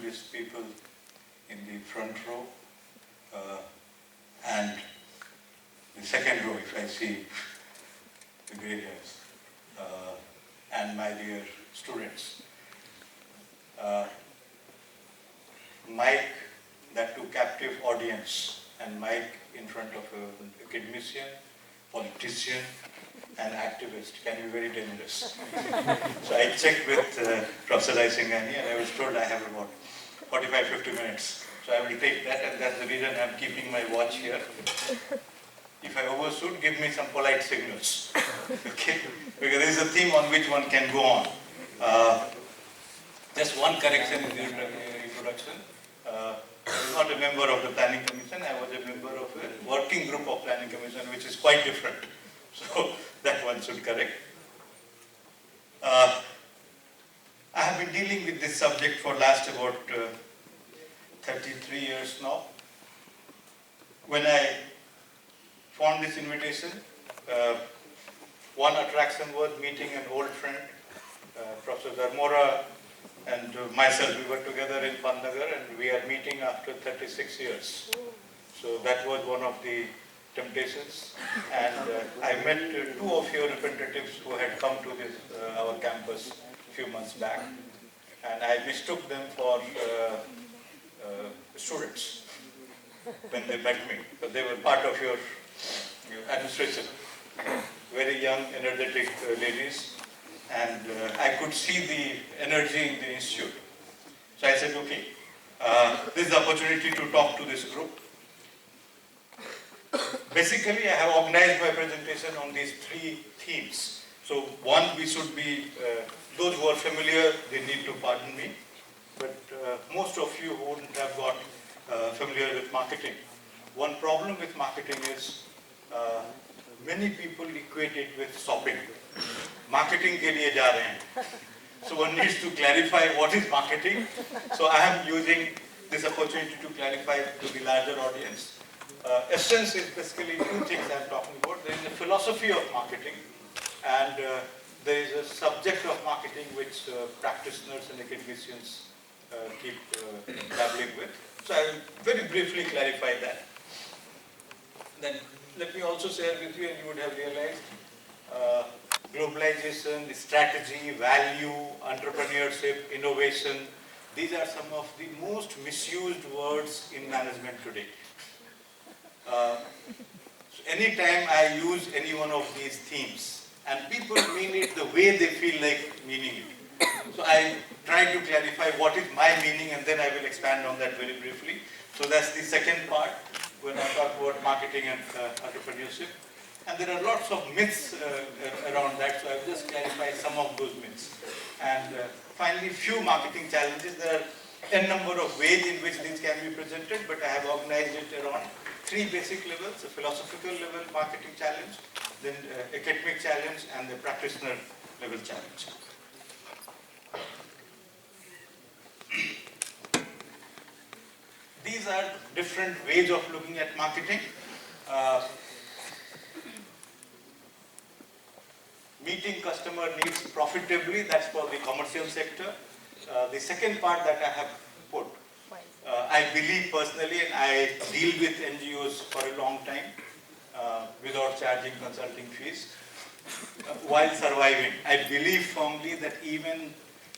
distinguished people in the front row and the second row, if I see the grey hairs, and my dear students. Mic, that too captive audience, and mic in front of an academician, politician, and activist can be very dangerous. So I checked with Professor Raisingani and I was told I have about 45-50 minutes. So I will take that, and that's the reason I'm keeping my watch here. If I overshoot, give me some polite signals. Okay? Because there is a theme on which one can go on. Just one correction in the introduction. I was not a member of the Planning Commission, I was a member of a working group of Planning Commission, which is quite different. So that one should correct. I have been dealing with this subject for last about 33 years now. When I found this invitation, one attraction was meeting an old friend, Professor Dharmora and myself. We were together in Pandnagar and we are meeting after 36 years. So that was one of the temptations, and I met two of your representatives who had come to this our campus a few months back, and I mistook them for students when they met me, because they were part of your administration. Very young, energetic ladies, and I could see the energy in the institute. So I said, okay, this is the opportunity to talk to this group. Basically, I have organized my presentation on these three themes. So one, we should be, those who are familiar, they need to pardon me, but most of you who wouldn't have got familiar with marketing. One problem with marketing is many people equate it with shopping. Marketing ke liye ja rahe hain. So one needs to clarify what is marketing. So I am using this opportunity to clarify to the larger audience. Essence is basically two things I am talking about. There is a philosophy of marketing, and there is a subject of marketing which practitioners and academicians keep dabbling with. So I will very briefly clarify that. Then let me also share with you, and you would have realized, globalization, strategy, value, entrepreneurship, innovation, these are some of the most misused words in management today. So anytime I use any one of these themes, and people mean it the way they feel like meaning it. So I try to clarify what is my meaning, and then I will expand on that very briefly. So that's the second part when I talk about marketing and entrepreneurship. And there are lots of myths around that, so I will just clarify some of those myths. And finally, few marketing challenges. There are n number of ways in which these can be presented, but I have organized it around three basic levels: a philosophical level marketing challenge, then academic challenge, and the practitioner level challenge. These are different ways of looking at marketing. Meeting customer needs profitably, that's for the commercial sector. The second part that I have put, I believe personally, and I deal with NGOs for a long time without charging consulting fees, while surviving. I believe firmly that even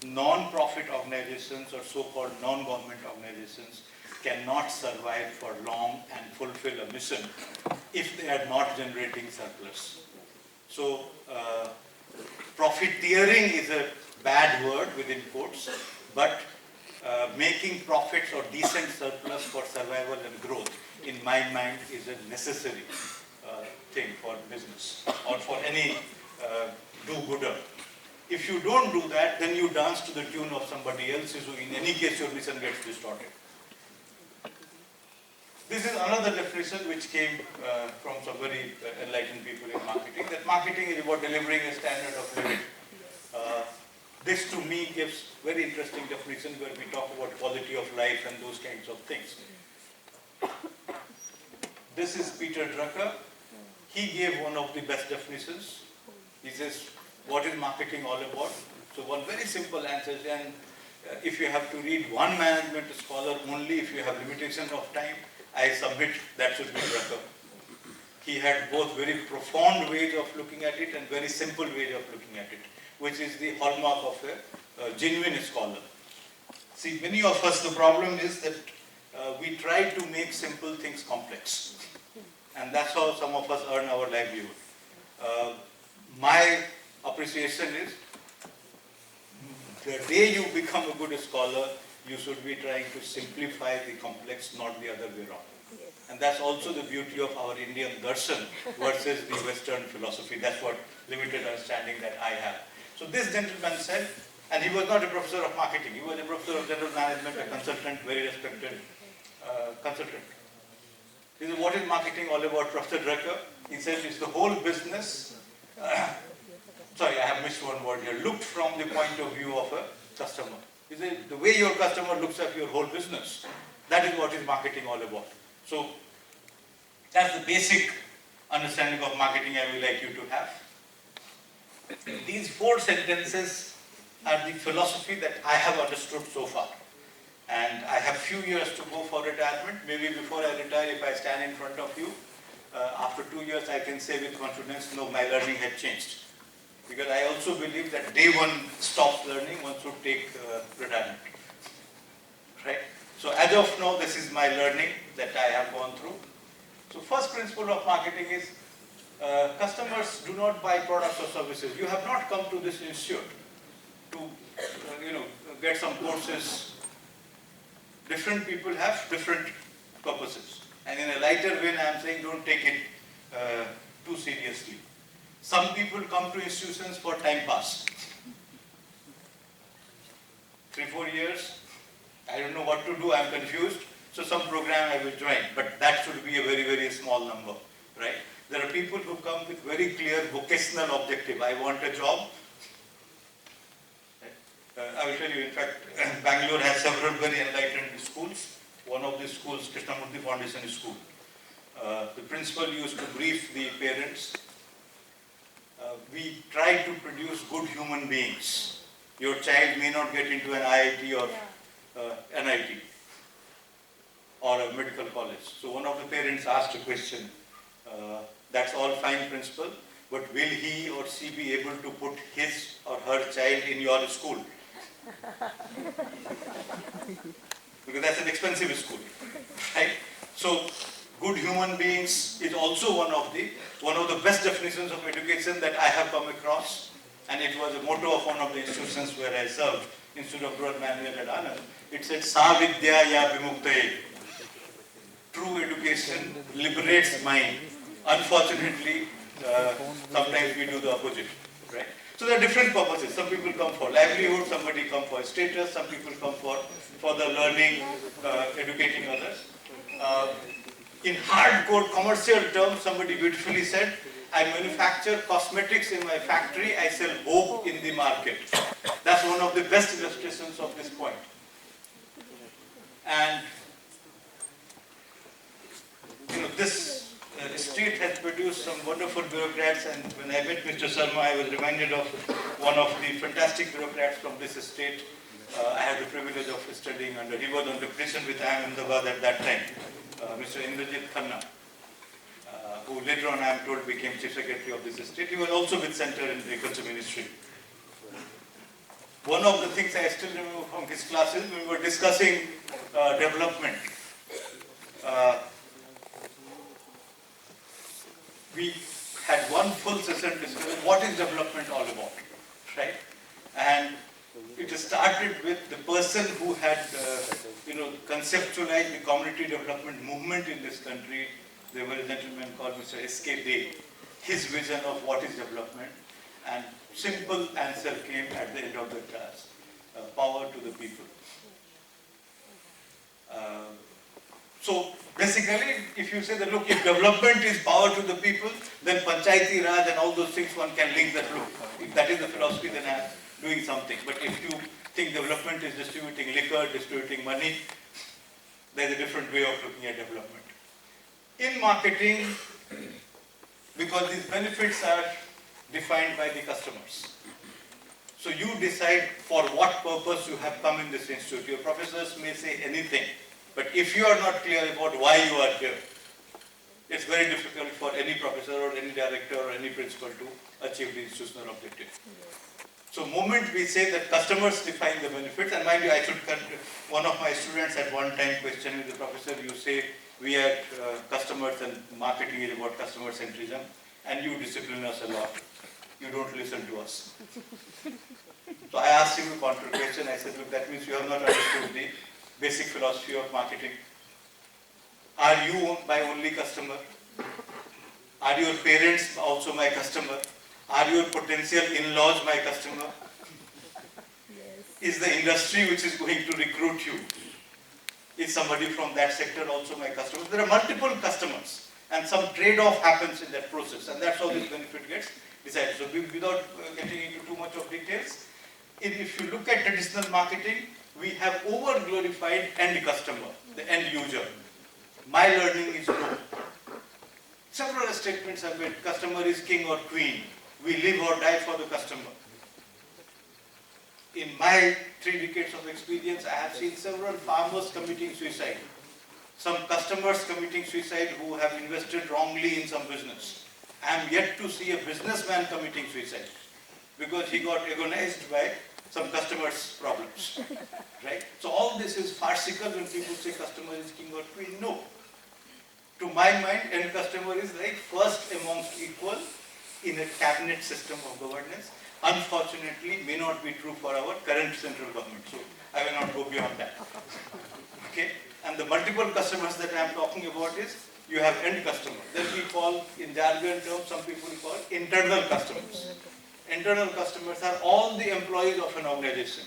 non-profit organizations or so-called non-government organizations cannot survive for long and fulfill a mission if they are not generating surplus. So, profiteering is a bad word within quotes, but making profits or decent surplus for survival and growth, in my mind, is a necessary thing for business or for any do-gooder. If you don't do that, then you dance to the tune of somebody else's, so in any case your mission gets distorted. This is another definition which came from some very enlightened people in marketing, that marketing is about delivering a standard of living. This to me gives very interesting definition where we talk about quality of life and those kinds of things. This is Peter Drucker. He gave one of the best definitions. He says, what is marketing all about? So one very simple answer is, and if you have to read one management scholar only, if you have limitation of time, I submit that should be Drucker. He had both very profound ways of looking at it and very simple ways of looking at it, which is the hallmark of a genuine scholar. See, many of us, the problem is that we try to make simple things complex. And that's how some of us earn our livelihood. My appreciation is, the day you become a good scholar, you should be trying to simplify the complex, not the other way around. Yes. And that's also the beauty of our Indian darshan versus the Western philosophy. That's what limited understanding that I have. So this gentleman said, and he was not a professor of marketing, he was a professor of general management, a consultant, very respected consultant. He said, what is marketing all about, Professor Drucker? He said, it's the whole business, sorry, I have missed one word here, looked from the point of view of a customer. He said, the way your customer looks at your whole business, that is what is marketing all about. So, that's the basic understanding of marketing I would like you to have. These 4 sentences are the philosophy that I have understood so far. And I have few years to go for retirement. Maybe before I retire, if I stand in front of you, after 2 years I can say with confidence, no, my learning had changed. Because I also believe that day one stops learning, one should take retirement. Right? So as of now, this is my learning that I have gone through. So first principle of marketing is, customers do not buy products or services. You have not come to this institute to get some courses. Different people have different purposes. And in a lighter vein, I am saying don't take it too seriously. Some people come to institutions for time pass. 3-4 years, I don't know what to do, I am confused. So some program I will join, but that should be a very, very small number, right? There are people who come with very clear vocational objective. I want a job. I will tell you, in fact, Bangalore has several very enlightened schools. One of the schools, Krishnamurthy Foundation School. The principal used to brief the parents. We try to produce good human beings. Your child may not get into an IIT or NIT or a medical college. So one of the parents asked a question, that's all fine, principal, but will he or she be able to put his or her child in your school? Because that's an expensive school, right? So good human beings is also one of the best definitions of education that I have come across, and it was a motto of one of the institutions where I served, Institute of Growth Management at Anand. It said, Sa Vidya Ya Vimuktaye. True education liberates mind. Unfortunately, sometimes we do the opposite, right? So there are different purposes. Some people come for livelihood, somebody come for status, some people come for the learning, educating others. In hardcore commercial terms, somebody beautifully said, I manufacture cosmetics in my factory, I sell hope in the market. That's one of the best illustrations of this point. And this state has produced some wonderful bureaucrats, and when I met Mr. Sharma, I was reminded of one of the fantastic bureaucrats from this state. I had the privilege of studying under, he was on the prison with IIM Ahmedabad at that time, Mr. Indrajit Khanna, who later on I am told became Chief Secretary of this state. He was also with Center in Agriculture Ministry. One of the things I still remember from his classes, we were discussing development. We had one full session discussing what is development all about, right? And it started with the person who had, conceptualized the community development movement in this country. There was a gentleman called Mr. S.K. Day. His vision of what is development, and simple answer came at the end of the class: power to the people. So basically, if you say that, look, if development is power to the people, then Panchayati Raj and all those things, one can link that. Look, if that is the philosophy, then I am doing something. But if you think development is distributing liquor, distributing money, there is a different way of looking at development. In marketing, because these benefits are defined by the customers. So you decide for what purpose you have come in this institute. Your professors may say anything, but if you are not clear about why you are here, it's very difficult for any professor or any director or any principal to achieve the institutional objective. So moment we say that customers define the benefits, and mind you, I should one of my students at one time questioned me, the professor, you say we are customers and marketing is about customer centrism, and you discipline us a lot. You don't listen to us. So I asked him a counter question. I said, look, that means you have not understood the basic philosophy of marketing. Are you my only customer? Are your parents also my customer? Are your potential in-laws my customer? Yes. Is the industry which is going to recruit you, is somebody from that sector also my customer? There are multiple customers, and some trade-off happens in that process, and that's how this benefit gets decided. So without getting into too much of details, if you look at traditional marketing, we have over-glorified end customer, the end user. My learning is no. Several statements have made, customer is king or queen. We live or die for the customer. In my 3 decades of experience, I have seen several farmers committing suicide. Some customers committing suicide who have invested wrongly in some business. I am yet to see a businessman committing suicide because he got agonized by some customers' problems. Right? So all this is farcical when people say customer is king or queen. No. To my mind, end customer is like first amongst equal in a cabinet system of governance. Unfortunately, may not be true for our current central government. So I will not go beyond that. Okay? And the multiple customers that I am talking about is, you have end customer. Then we call, in jargon terms, some people call internal customers. Internal customers are all the employees of an organization.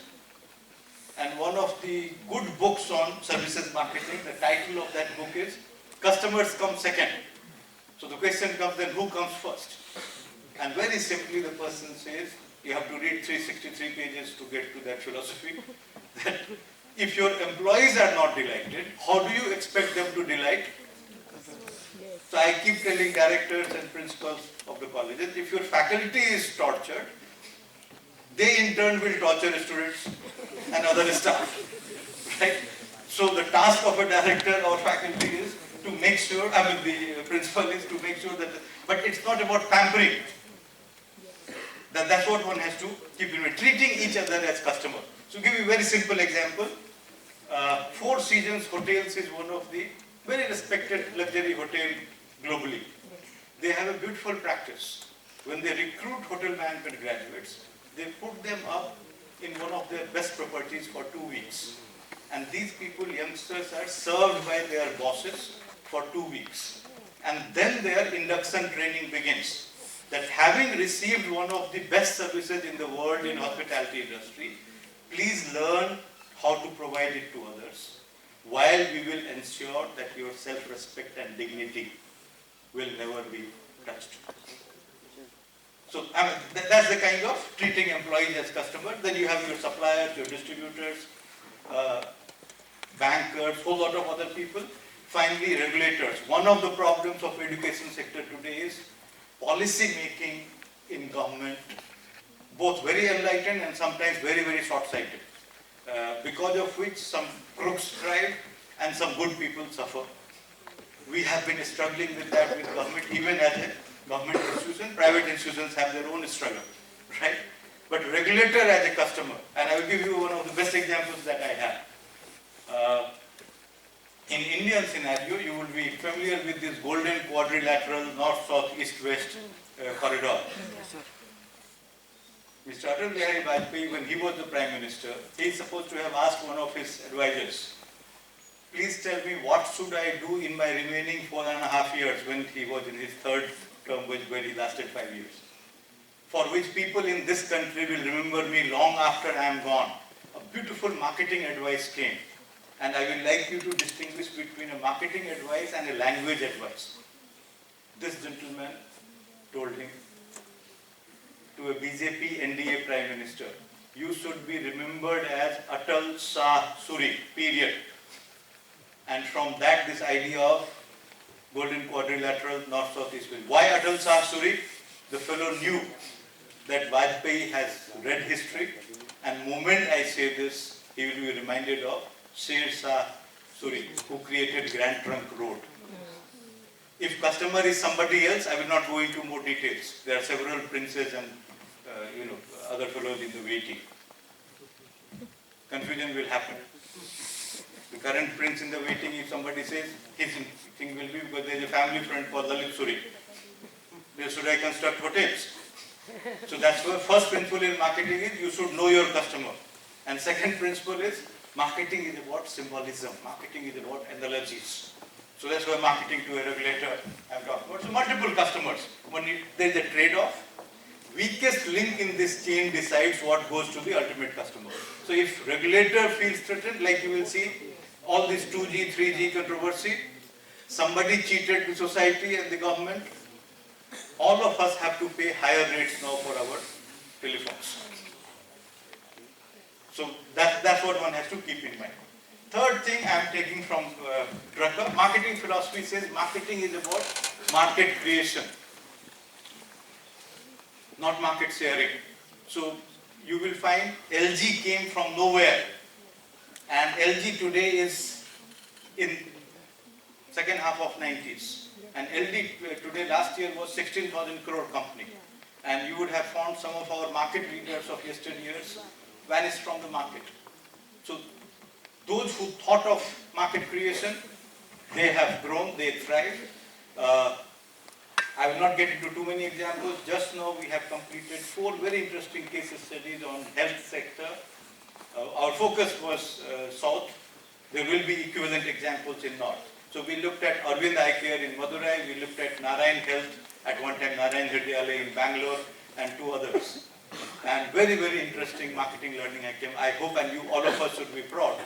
And one of the good books on services marketing, the title of that book is Customers Come Second. So the question comes then, who comes first? And very simply the person says, you have to read 363 pages to get to that philosophy, that if your employees are not delighted, how do you expect them to delight? So I keep telling directors and principals of the colleges, if your faculty is tortured, they in turn will torture students and other staff. Right? So the task of a director or faculty is to make sure, the principal is to make sure that, but it's not about pampering. That's what one has to keep in mind, treating each other as customer. So give you a very simple example. Four Seasons Hotels is one of the very respected luxury hotel globally. They have a beautiful practice. When they recruit hotel management graduates, they put them up in one of their best properties for 2 weeks. And these people, youngsters, are served by their bosses for 2 weeks. And then their induction training begins. That having received one of the best services in the world in hospitality industry, please learn how to provide it to others, while we will ensure that your self-respect and dignity will never be touched. So that's the kind of treating employees as customers. Then you have your suppliers, your distributors, bankers, whole lot of other people. Finally, regulators. One of the problems of education sector today is policy making in government, both very enlightened and sometimes very, very short-sighted, because of which some crooks thrive and some good people suffer. We have been struggling with that with government, even as a government institution. Private institutions have their own struggle, right? But regulator as a customer, and I will give you one of the best examples that I have. In Indian scenario, you will be familiar with this golden quadrilateral north, south, east, west corridor. Mr. Atal, when he was the Prime Minister, he is supposed to have asked one of his advisors, please tell me what should I do in my remaining 4.5 years, when he was in his third term, where he lasted 5 years, for which people in this country will remember me long after I am gone. A beautiful marketing advice came. And I will like you to distinguish between a marketing advice and a language advice. This gentleman told him, to a BJP NDA Prime Minister, you should be remembered as Atal Shah Suri, period. And from that, this idea of golden quadrilateral north, south, east, west. Why Atal Shah Suri? The fellow knew that Vajpayee has read history, and moment I say this, he will be reminded of Sher Shah Suri, who created Grand Trunk Road. If customer is somebody else, I will not go into more details. There are several princes and other fellows in the waiting. Confusion will happen. The current prince in the waiting, if somebody says, his thing will be because there is a family friend called Lalit Suri. There should I construct hotels. So that's the first principle in marketing is you should know your customer. And second principle is marketing is about symbolism. Marketing is about analogies. So that's why marketing to a regulator I'm talking about. So multiple customers. When there is a trade-off, weakest link in this chain decides what goes to the ultimate customer. So if regulator feels threatened, like you will see, all this 2G, 3G controversy, somebody cheated the society and the government, all of us have to pay higher rates now for our telephones. So that's what one has to keep in mind. Third thing I am taking from Drucker, marketing philosophy says marketing is about market creation, not market sharing. So you will find LG came from nowhere, and LG today is in second half of 90s. And LG today last year was 16,000 crore company. And you would have found some of our market leaders of yesteryears vanished from the market. So those who thought of market creation, they have grown, they thrive. I will not get into too many examples. Just now we have completed 4 very interesting case studies on health sector. Our focus was South. There will be equivalent examples in North. So we looked at Arvind Eye Care in Madurai, we looked at Narayan Health, at one time Narayan Hridyalaya in Bangalore, and 2 others. And very, very interesting marketing learning I came. I hope and you, all of us should be proud.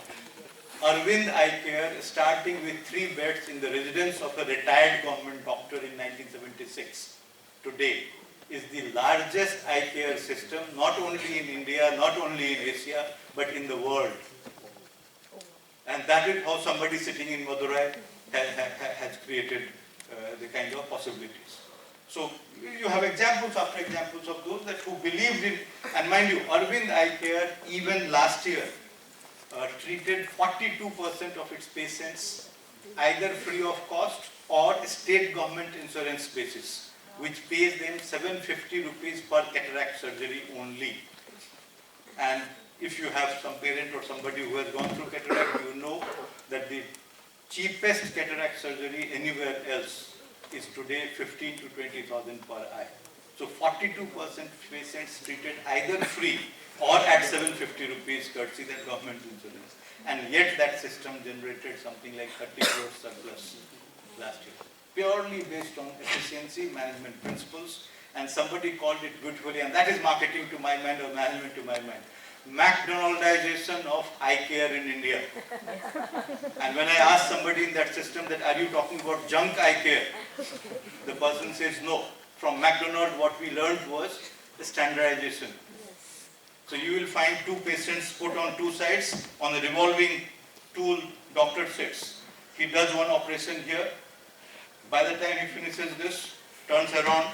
Arvind Eye Care, starting with 3 beds in the residence of a retired government doctor in 1976, today is the largest eye care system, not only in India, not only in Asia, but in the world. And that is how somebody sitting in Madurai has created the kind of possibilities. So you have examples after examples of those that who believed in, and mind you, Arvind Eye Care even last year treated 42% of its patients either free of cost or state government insurance basis, which pays them 750 rupees per cataract surgery only. And if you have some parent or somebody who has gone through cataract, you know that the cheapest cataract surgery anywhere else is today 15 to 20,000 per eye. So 42% patients treated either free or at 750 rupees courtesy that government insurance. And yet that system generated something like 30 crore surplus last year. Purely based on efficiency, management principles, and somebody called it beautifully, and that is marketing to my mind or management to my mind. McDonaldization of eye care in India. And when I ask somebody in that system that are you talking about junk eye care, the person says no. From McDonald's what we learned was the standardization. So you will find 2 patients put on 2 sides on a revolving tool doctor sits. He does one operation here. By the time he finishes this, turns around.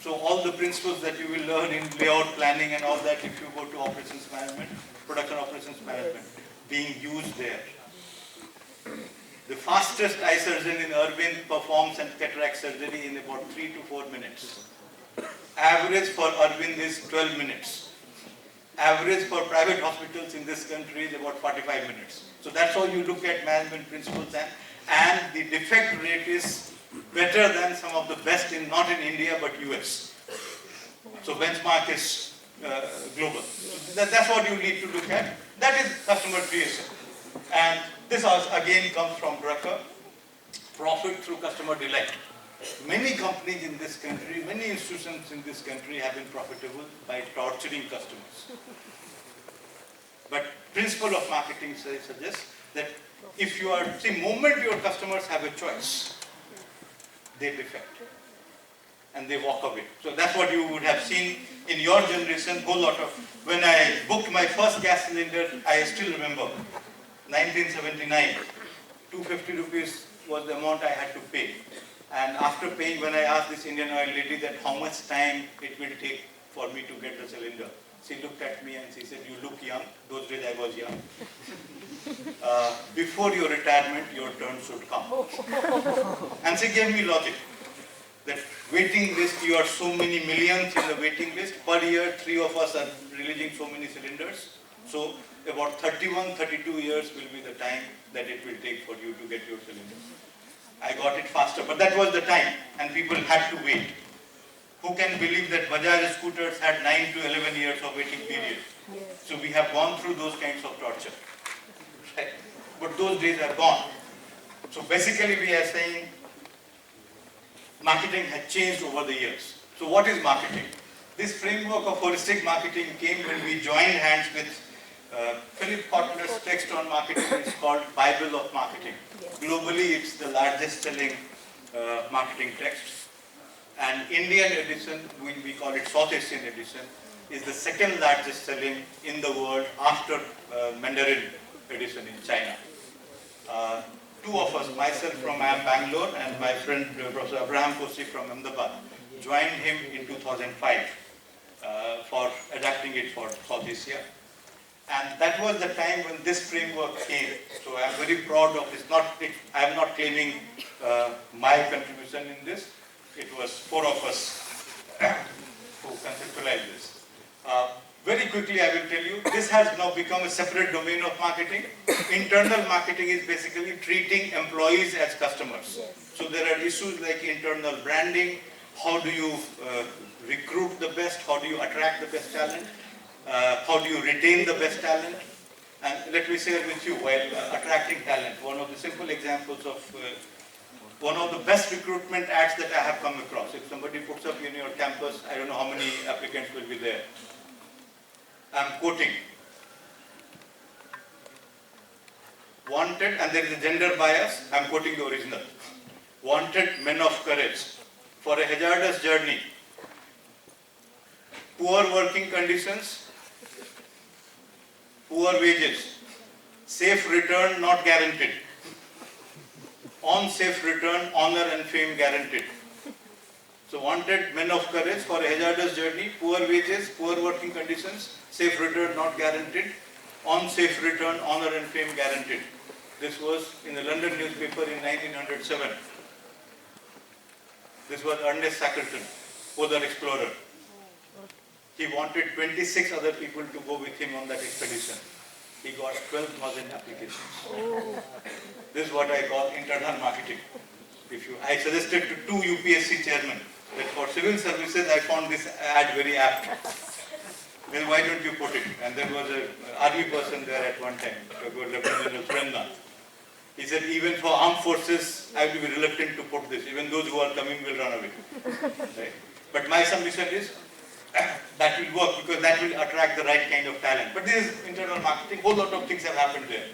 So all the principles that you will learn in layout planning and all that, if you go to operations management, production operations management, being used there. The fastest eye surgeon in Arvind performs an cataract surgery in about 3 to 4 minutes. Average for Arvind is 12 minutes. Average for private hospitals in this country is about 45 minutes. So that's how you look at management principles, and the defect rate is better than some of the best in, not in India, but US. So benchmark is global. So that's what you need to look at. That is customer creation. And this again comes from Drucker, profit through customer delight. Many companies in this country, many institutions in this country have been profitable by torturing customers. But principle of marketing suggests that if you are, see, moment your customers have a choice, they defect and they walk away. So that's what you would have seen in your generation, whole lot of, when I booked my first gas cylinder, I still remember, 1979, 250 rupees was the amount I had to pay. And after paying, when I asked this Indian oil lady that how much time it will take for me to get the cylinder, she looked at me and she said, "You look young." Those days I was young. Before your retirement, your turn should come. And she gave me logic. That waiting list, you are so many millions in the waiting list. Per year, 3 of us are releasing so many cylinders. So about 31, 32 years will be the time that it will take for you to get your cylinders. I got it faster, but that was the time and people had to wait. Who can believe that Bajaj scooters had 9 to 11 years of waiting period? Yes. So we have gone through those kinds of torture. Right? But those days are gone. So basically we are saying marketing has changed over the years. So what is marketing? This framework of holistic marketing came when we joined hands with Philip Kotler's text on marketing. It's called Bible of Marketing. Yes. Globally, it's the largest selling marketing text. And Indian edition, we call it South Asian edition, is the second largest selling in the world after Mandarin edition in China. Two of us, myself from IIM Bengluru and my friend Professor Abraham Kosi from Ahmedabad, joined him in 2005 for adapting it for South Asia. And that was the time when this framework came. So I am very proud of this. I am not claiming my contribution in this. It was 4 of us who conceptualized this. Very quickly I will tell you, this has now become a separate domain of marketing. Internal marketing is basically treating employees as customers. Yes. So there are issues like internal branding, how do you recruit the best, how do you attract the best talent, how do you retain the best talent. And let me share with you, while attracting talent, one of the simple examples of one of the best recruitment ads that I have come across. If somebody puts up in your campus, I don't know how many applicants will be there. I'm quoting. Wanted, and there is a gender bias, I'm quoting the original. Wanted men of courage for a hazardous journey. Poor working conditions, poor wages, safe return not guaranteed. On safe return, honor and fame guaranteed. So wanted men of courage for a hazardous journey, poor wages, poor working conditions, safe return not guaranteed, on safe return, honor and fame guaranteed. This was in the London newspaper in 1907. This was Ernest Shackleton, polar explorer. He wanted 26 other people to go with him on that expedition. He got 12,000 applications. Oh. This is what I call internal marketing. I suggested to 2 UPSC chairmen that for civil services I found this ad very apt. Then why don't you put it? And there was an army person there at one time, Lieutenant General Frenna. He said, even for armed forces, I will be reluctant to put this. Even those who are coming will run away. Right? But my submission is, that will work because that will attract the right kind of talent. But this is internal marketing. Whole lot of things have happened there.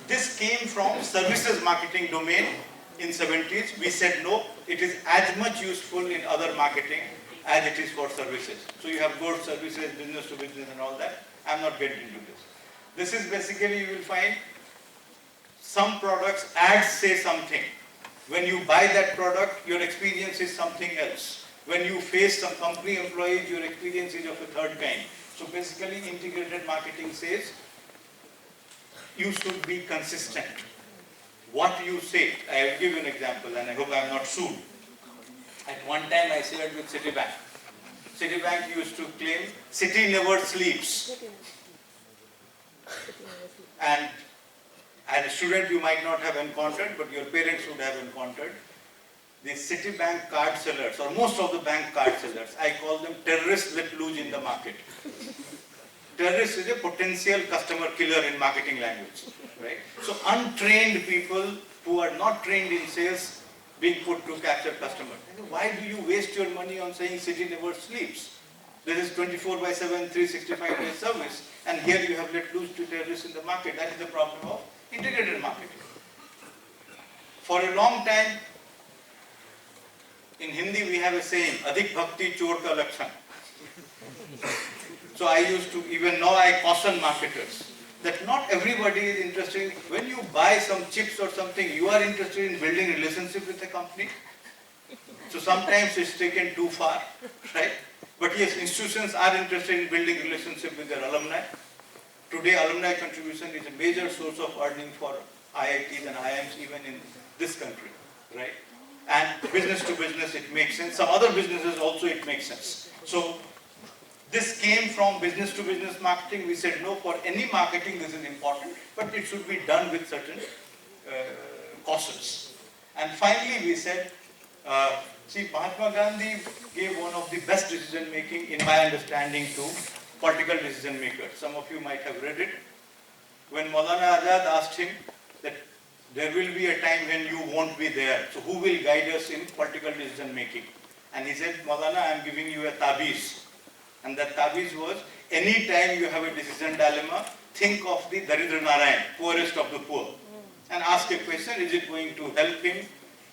This came from services marketing domain in 70s. We said no, it is as much useful in other marketing as it is for services. So you have goods, services, business to business and all that. I'm not getting into this. This is basically, you will find some products, ads say something. When you buy that product, your experience is something else. When you face some company employees, your experience is of a third kind. So basically, integrated marketing says, you should be consistent. What you say, I will give you an example and I hope I am not sued. At one time I shared with Citibank. Citibank used to claim, city never sleeps. And as a student you might not have encountered, but your parents would have encountered. The Citibank card sellers, or most of the bank card sellers, I call them terrorists let loose in the market. Terrorist is a potential customer killer in marketing language, right? So untrained people who are not trained in sales being put to capture customers. Why do you waste your money on saying city never sleeps? There is 24/7, 365-day service, and here you have let loose to terrorists in the market. That is the problem of integrated marketing. For a long time, in Hindi we have a saying, Adhik Bhakti Chor Ka Lakshan. So I used to, even now I caution marketers that not everybody is interested. When you buy some chips or something, you are interested in building a relationship with the company. So sometimes it's taken too far, right? But yes, institutions are interested in building relationship with their alumni. Today, alumni contribution is a major source of earning for IITs and IIMs even in this country, right? And business to business, it makes sense. Some other businesses also, it makes sense. So this came from business to business marketing. We said, no, for any marketing, this is important, but it should be done with certain cautions. And finally, we said, see, Mahatma Gandhi gave one of the best decision making, in my understanding, to political decision makers. Some of you might have read it. When Maulana Azad asked him that there will be a time when you won't be there, so who will guide us in political decision making? And he said, Maulana, I am giving you a tabiz. And that tabiz was, any time you have a decision dilemma, think of the Daridra Narayan, poorest of the poor, and ask a question, is it going to help him,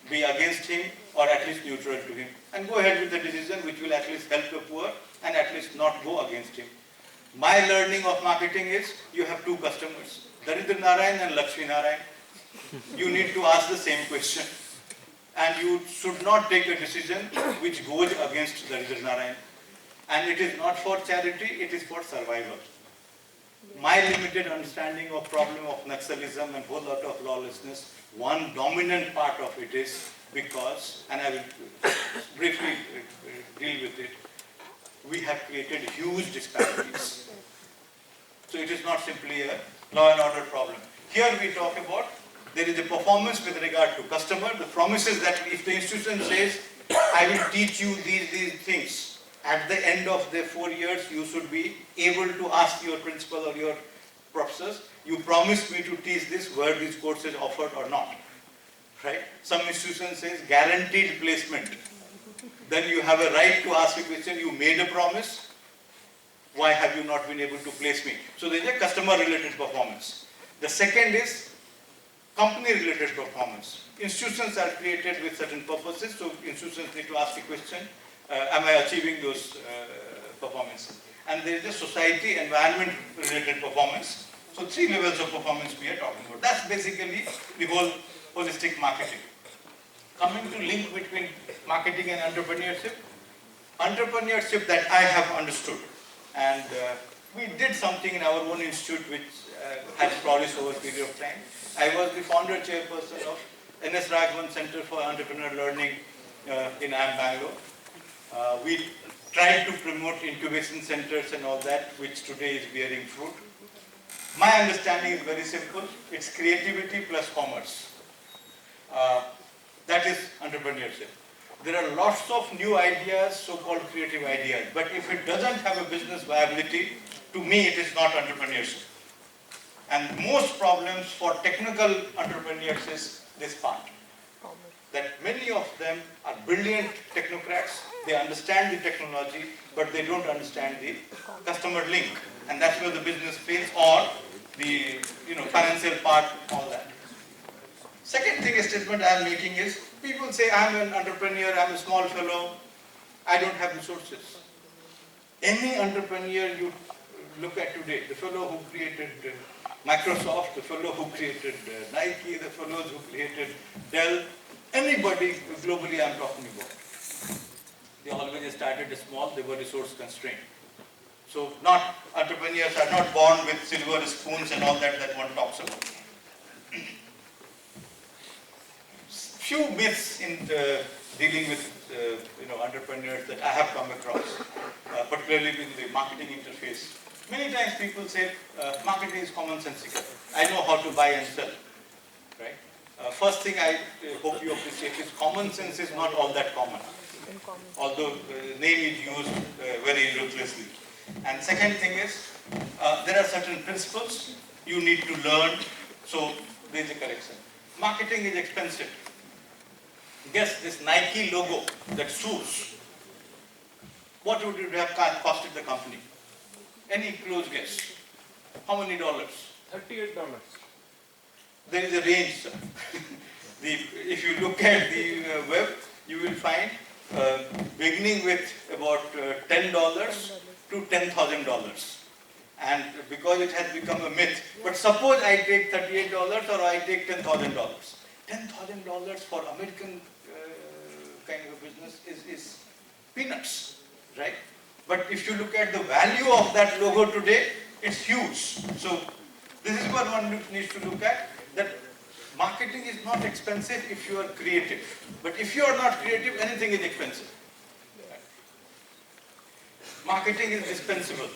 be against him, or at least neutral to him? And go ahead with the decision which will at least help the poor and at least not go against him. My learning of marketing is, you have two customers, Daridra Narayan and Lakshmi Narayan. You need to ask the same question. And you should not take a decision which goes against Daridra Narayan. And it is not for charity, it is for survival. My limited understanding of problem of Naxalism and whole lot of lawlessness, one dominant part of it is because, and I will briefly deal with it, we have created huge disparities. So it is not simply a law and order problem. Here we talk about, there is a performance with regard to customer. The promises that if the institution says, I will teach you these things, at the end of the 4 years, you should be able to ask your principal or your professors, you promised me to teach this, were these courses offered or not, right? Some institution says guaranteed placement. Then you have a right to ask a question, you made a promise, why have you not been able to place me? So there is a customer related performance. The second is company related performance. Institutions are created with certain purposes, so institutions need to ask a question, am I achieving those performances? And there is a society environment related performance. So 3 levels of performance we are talking about. That's basically the whole holistic marketing. Coming to link between marketing and entrepreneurship. Entrepreneurship that I have understood, and we did something in our own institute which has flourished over a period of time. I was the founder chairperson of NS Raghavan Center for Entrepreneur Learning in IIM Bengluru. We tried to promote incubation centers and all that, which today is bearing fruit. My understanding is very simple. It's creativity plus commerce. That is entrepreneurship. There are lots of new ideas, so-called creative ideas, but if it doesn't have a business viability, to me it is not entrepreneurship. And most problems for technical entrepreneurs is this part, that many of them are brilliant technocrats, they understand the technology, but they don't understand the customer link, and that's where the business fails, or the financial part, all that. Second thing, a statement I am making is, people say I'm an entrepreneur, I'm a small fellow, I don't have resources. Any entrepreneur you look at today, the fellow who created Microsoft, the fellow who created Nike, the fellows who created Dell, anybody globally I'm talking about, they always started small, they were resource constrained. So entrepreneurs are not born with silver spoons and all that one talks about. Few myths in dealing with entrepreneurs that I have come across, particularly in the marketing interface. Many times people say marketing is commonsensical. I know how to buy and sell, right? First thing I hope you appreciate is common sense is not all that common, although the name is used very ruthlessly. And second thing is, there are certain principles you need to learn, so there is a correction. Marketing is expensive. Guess this Nike logo, that shoes, what would it have costed the company? Any close guess? How many dollars? $38. There is a range, sir. If you look at the web, you will find beginning with about $10 to $10,000. And because it has become a myth, but suppose I take $38 or I take $10,000. $10,000 for American kind of a business is peanuts, right? But if you look at the value of that logo today, it's huge. So this is what one needs to look at, that marketing is not expensive if you are creative. But if you are not creative, anything is expensive. Marketing is dispensable.